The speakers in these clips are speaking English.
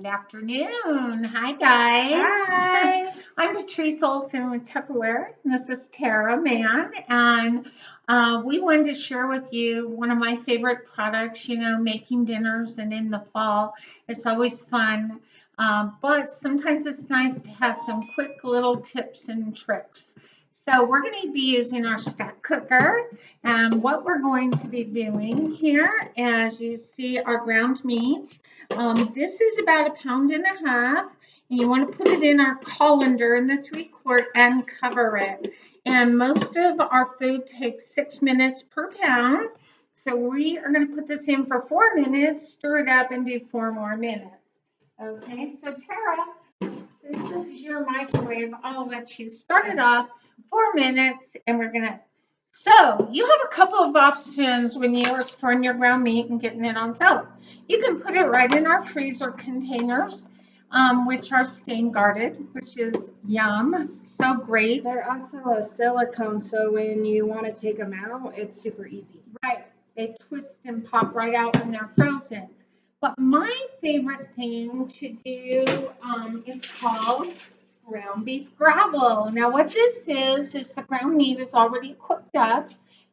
Good afternoon. Hi, guys. Hi. I'm Patrice Olson with Tupperware, and this is Tara Mann. And we wanted to share with you one of my favorite products, making dinners and in the fall. It's always fun. But sometimes it's nice to have some quick little tips and tricks. So we're going to be using our stack cooker. And what we're going to be doing here, as you see, our ground meat. This is about 1.5 pounds, and you want to put it in our colander in the 3-quart and cover it. And most of our food takes 6 minutes per pound. So we are going to put this in for 4 minutes, stir it up, and do 4 more minutes. Okay, so Tara, since this is your microwave, I'll let you start it off 4 minutes, and we're going to. So you have a couple of options when you are storing your ground meat and getting it on sale. You can put it right in our freezer containers, which are stain guarded, which is yum, so great. They're also a silicone, so when you want to take them out, it's super easy. Right, they twist and pop right out when they're frozen. But my favorite thing to do is called ground beef gravel. Now what this is the ground meat is already cooked up,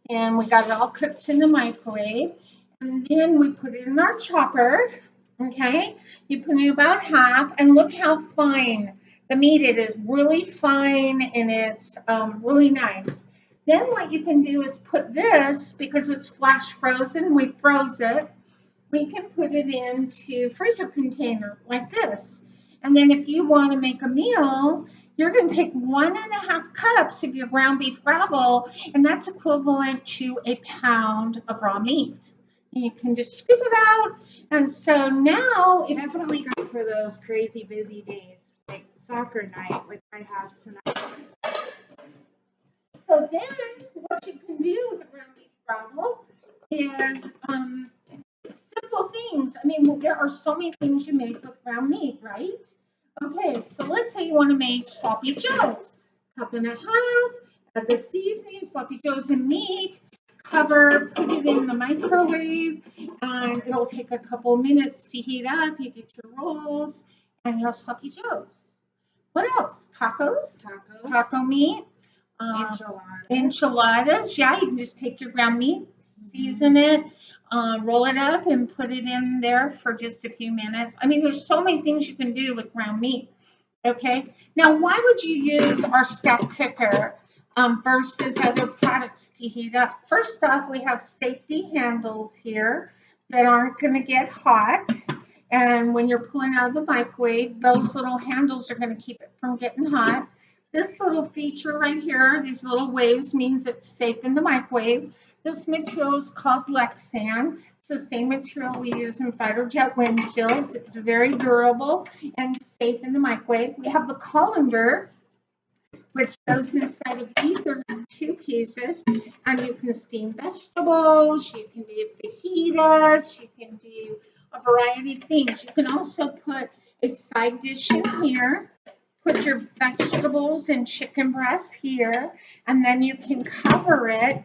and we got it all cooked in the microwave, and then we put it in our chopper. Okay, you put it about half, and look how fine the meat it is, really fine, and it's really nice. Then what you can do is put this, because it's flash frozen, we froze it, we can put it into freezer container like this. And then if you want to make a meal, you're going to take 1.5 cups of your ground beef gravel, and that's equivalent to 1 pound of raw meat. And you can just scoop it out. And so now, Definitely great for those crazy busy days, like soccer night, which I have tonight. So then what you can do with the ground beef gravel is simple things. I mean, there are so many things you make with ground meat, right? Okay, so let's say you want to make sloppy joes. 1.5 cups, add the seasoning, sloppy joes and meat, cover, put it in the microwave, and it'll take a couple minutes to heat up. You get your rolls, and you have sloppy joes. What else? Tacos? Taco meat. Enchiladas. Yeah, you can just take your ground meat, season it, roll it up, and put it in there for just a few minutes. I mean, there's so many things you can do with ground meat. Okay. Now, why would you use our stack cooker versus other products to heat up? First off, we have safety handles here that aren't going to get hot. And when you're pulling out of the microwave, those little handles are going to keep it from getting hot. This little feature right here, these little waves, means it's safe in the microwave. This material is called Lexan. It's the same material we use in fighter jet windshields. It's very durable and safe in the microwave. We have the colander, which goes inside of either 2 pieces, and you can steam vegetables, you can do fajitas, you can do a variety of things. You can also put a side dish in here. Put your vegetables and chicken breasts here, and then you can cover it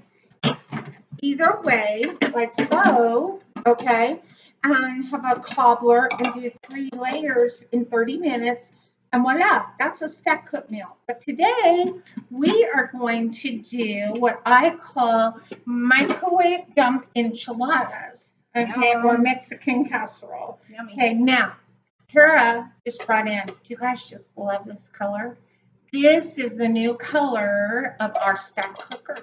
either way, like so, okay, and have a cobbler and do 3 layers in 30 minutes, and voila, that's a stack cook meal. But today, we are going to do what I call microwave dump enchiladas, okay, or Mexican casserole. Yummy. Okay, now, Tara just brought in, do you guys just love this color? This is the new color of our stack cooker.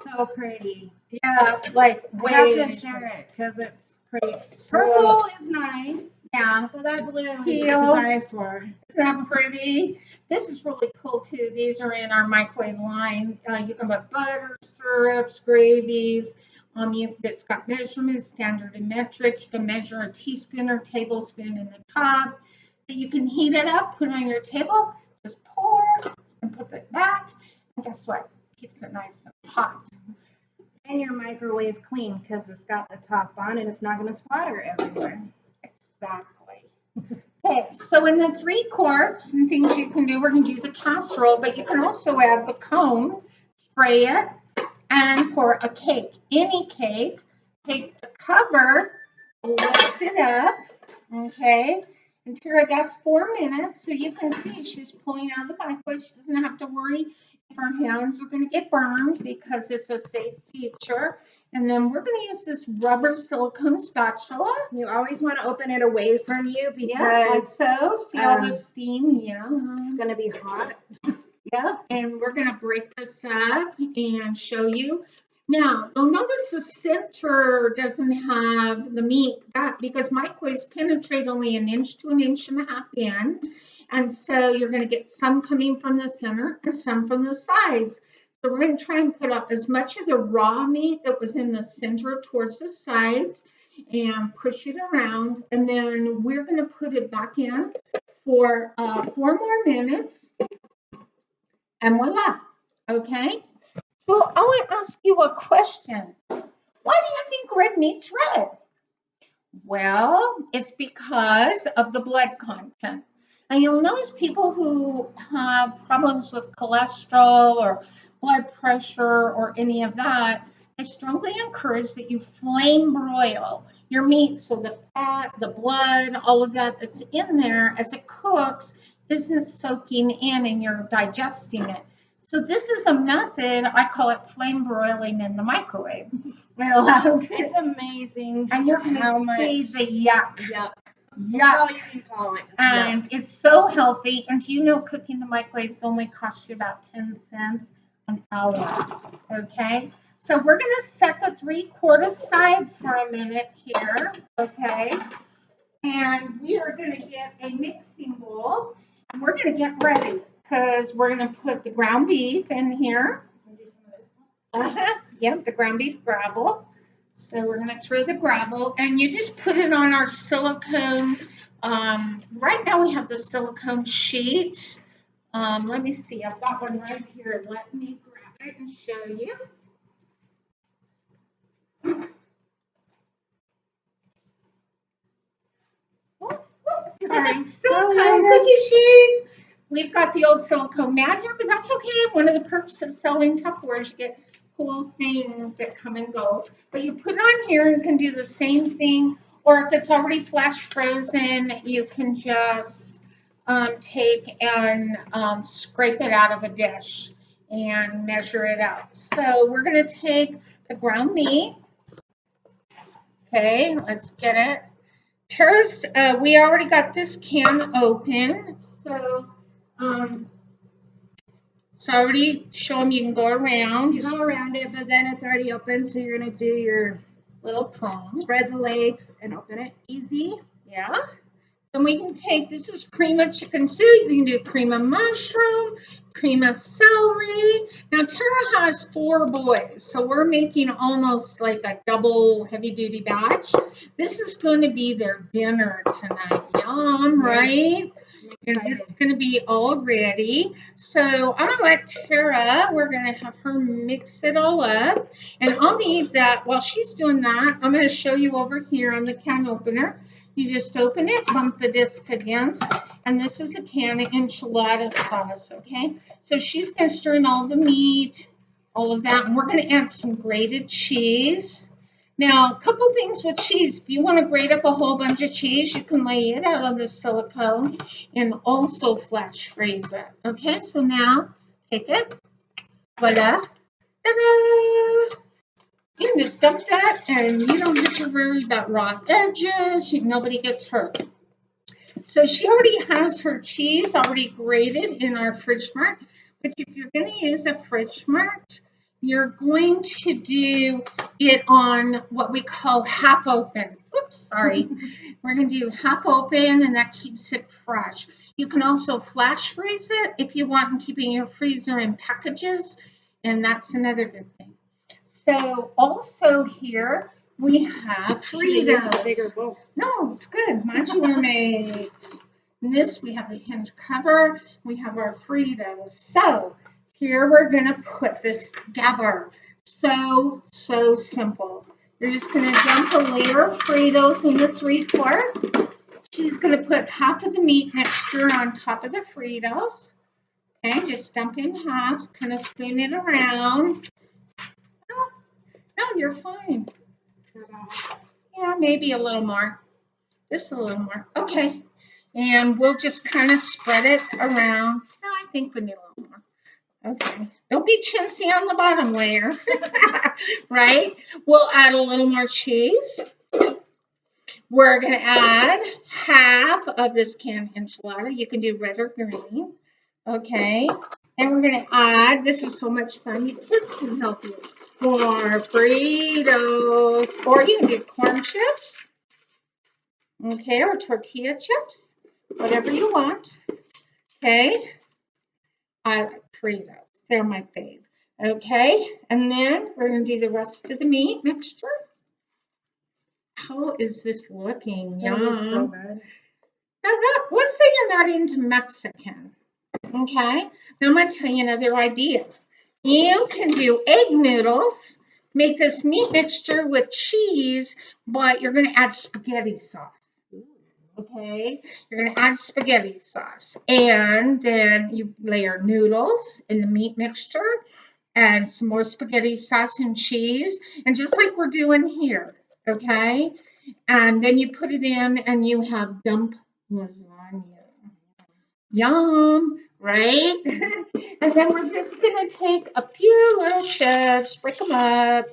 So pretty. Yeah, like I have to share it because it's pretty. Purple is nice. Yeah. So that blue is to Teal. die for. Isn't that pretty? This is really cool too. These are in our microwave line. You can put butter, syrups, gravies. It's got measurements, standard and metric. You can measure a teaspoon or tablespoon in the top. And you can heat it up, put it on your table, just pour and put it back. And guess what? Keeps it nice and hot. And your microwave clean because it's got the top on and it's not going to splatter everywhere. Exactly. Okay, so in the 3 quarts and things you can do, we're going to do the casserole, but you can also add the cone, spray it, and pour a cake. Any cake, take the cover, lift it up, okay, And Tara, that's 4 minutes. So you can see she's pulling out the microwave. She doesn't have to worry if her hands are going to get burned because it's a safe feature. And then we're going to use this rubber silicone spatula. You always want to open it away from you Yeah, like because so. See all the steam? Yeah. it's going to be hot. Yep, and we're going to break this up and show you. Now, you'll notice the center doesn't have the meat because microwaves penetrate only 1 to 1.5 inches in. And so you're going to get some coming from the center and some from the sides. So we're going to try and put up as much of the raw meat that was in the center towards the sides and push it around. And then we're going to put it back in for 4 more minutes. And voila, okay? So I want to ask you a question. Why do you think red meat's red? Well, it's because of the blood content. And you'll notice people who have problems with cholesterol or blood pressure or any of that, I strongly encourage that you flame broil your meat so the fat, the blood, all of that that's in there as it cooks isn't soaking in and you're digesting it. So this is a method, I call it flame broiling in the microwave. It allows It's amazing. and you're going to see the yuck. Yuck. Yuck. That's all you can call it. And it's so healthy. And do you know cooking the microwaves only costs you about 10 cents an hour? Okay. So we're going to set the 3/4 aside for a minute here. Okay. And we are going to get a mixing bowl. And we're going to get ready because we're going to put the ground beef in here. Yep, the ground beef gravel. So we're going to throw the gravel and you just put it on our silicone. Right now we have the silicone sheet. Let me see, I've got one right here. Let me grab it and show you. Sorry, silicone cookie sheet. We've got the old silicone magic, but that's okay. One of the perks of selling Tupperware is you get cool things that come and go. But you put it on here and can do the same thing. Or if it's already flash frozen, you can just take and scrape it out of a dish and measure it out. So we're going to take the ground meat. Okay, let's get it. Tara's, we already got this can open. So I already show them you can go around. You go around it, but then it's already open, so you're going to do your Little prong. spread the legs and open it easy. Yeah. Then we can take, this is cream of chicken soup. You can do cream of mushroom, cream of celery. Now, Tara has 4 boys, so we're making almost like a double heavy-duty batch. This is going to be their dinner tonight. Yum, right? And it's going to be all ready. So I'm going to let Tara, we're going to have her mix it all up. And I'll need that. While she's doing that, I'm going to show you over here on the can opener. You just open it, bump the disc against, and this is a can of enchilada sauce, okay? So she's going to stir in all the meat, all of that, and we're going to add some grated cheese. Now, a couple things with cheese. If you want to grate up a whole bunch of cheese, you can lay it out on the silicone and also flash freeze it. Okay, so now take it. Voila. Ta-da! You can just dump that and you don't have to worry about raw edges. Nobody gets hurt. So she already has her cheese already grated in our fridge mart. But if you're going to use a fridge mart, you're going to do it on what we call half open. Oops, sorry. We're going to do half open and that keeps it fresh. You can also flash freeze it if you want and keep it in your freezer in packages. And that's another good thing. So also here we have Fritos. Bigger bowl. No, it's good. Modular mates. In this we have the hinge cover. We have our Fritos. So here we're going to put this together. So simple. You're just going to dump a layer of Fritos in the 3/4. She's going to put half of the meat mixture on top of the Fritos. Okay, just dump in half, kind of spin it around. No, you're fine. Yeah, maybe a little more. Just a little more. Okay. And we'll just kind of spread it around. No, I think we need a little more. Okay. Don't be chintzy on the bottom layer. Right? We'll add a little more cheese. We're going to add half of this canned enchilada. You can do red or green. Okay. And we're going to add, this is so much fun. Your kids can help you. More Fritos. Or you can do corn chips. Okay. Or tortilla chips. Whatever you want. Okay. I like Fritos. They're my fave. Okay. And then we're going to do the rest of the meat mixture. How is this looking? Yum. So good. Now, let's say you're not into Mexican. Okay. Now I'm going to tell you another idea. You can do egg noodles. Make this meat mixture with cheese, but you're going to add spaghetti sauce. Okay, you're going to add spaghetti sauce, and then you layer noodles in the meat mixture and some more spaghetti sauce and cheese, and just like we're doing here, okay? And then you put it in and you have dump lasagna. Yum, right? And then we're just going to take a few little chips, break them up,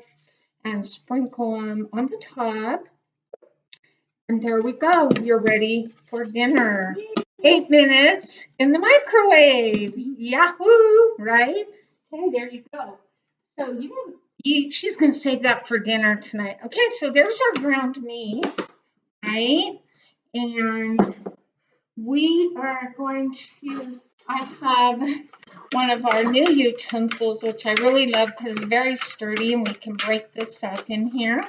and sprinkle them on the top. And there we go. You're ready for dinner. 8 minutes in the microwave. Yahoo! Right? Okay, there you go. So she's going to save that for dinner tonight. Okay, so there's our ground meat, right? And we are going to, I have one of our new utensils, which I really love because it's very sturdy and we can break this up in here.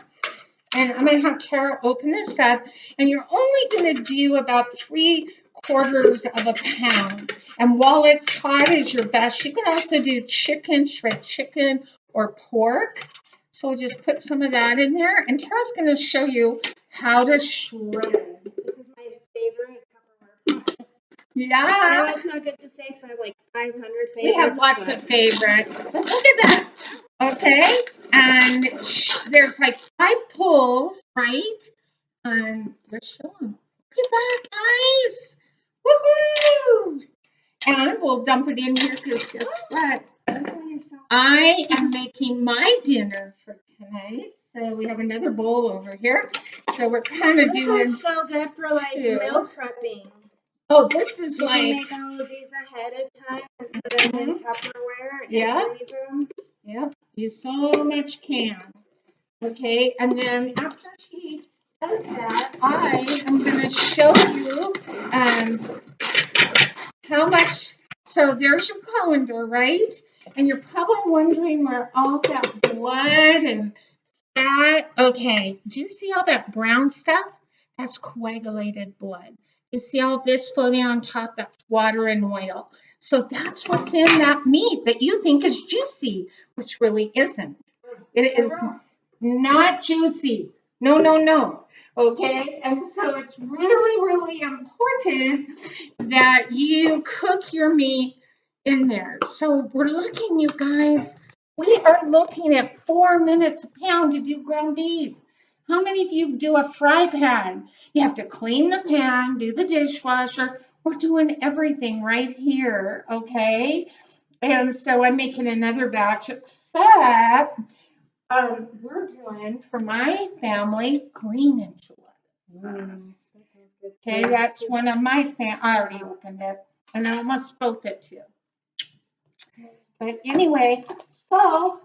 And I'm going to have Tara open this up, and you're only going to do about 3/4 of a pound. And while it's hot is your best. You can also do chicken, shred chicken, or pork. So we'll just put some of that in there, and Tara's going to show you how to shred. This is my favorite Tupperware pot. Yeah. I know it's not good to say because I have like 500 favorites. We have lots of favorites. But look at that. Okay. And there's like 5 pulls, right? And let's show them. Look at that, guys. Woohoo! And we'll dump it in here because guess what? I am making my dinner for tonight. So we have another bowl over here. So we're kind of doing. This is so good for like meal prepping. Oh, this is you like. You can make all of these ahead of time and put them in Tupperware and freeze them. Yep, you so much can. Okay, and then after she does that, I am going to show you how much. So there's your colander, right? And you're probably wondering where all that blood and fat. Okay, do you see all that brown stuff? That's coagulated blood. You see all this floating on top? That's water and oil. So that's what's in that meat that you think is juicy, which really isn't. It is not juicy. No, no, no. Okay, and so it's really, really important that you cook your meat in there. So we're looking, you guys, we are looking at 4 minutes a pound to do ground beef. How many of you do a fry pan? You have to clean the pan, do the dishwasher. We're doing everything right here, okay? And so I'm making another batch, except we're doing, for my family, green enchiladas. Okay, that's one of my I already opened it, and I almost spilt it too. But anyway, so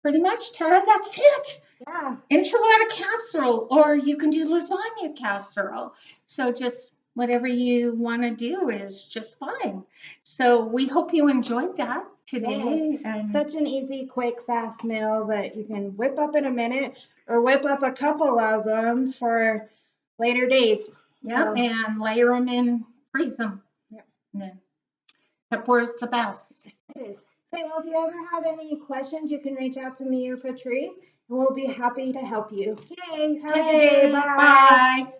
pretty much, Tara, that's it. Yeah. Enchilada casserole, or you can do lasagna casserole. So just whatever you want to do is just fine. So we hope you enjoyed that today. Yeah. Such an easy, quick, fast meal that you can whip up in a minute or whip up a couple of them for later days. Yeah, and layer them in, freeze them. Yeah. Tupperware's the best. It is. Okay, well, if you ever have any questions, you can reach out to me or Patrice, and we'll be happy to help you. Okay, have a good day. Bye. Bye.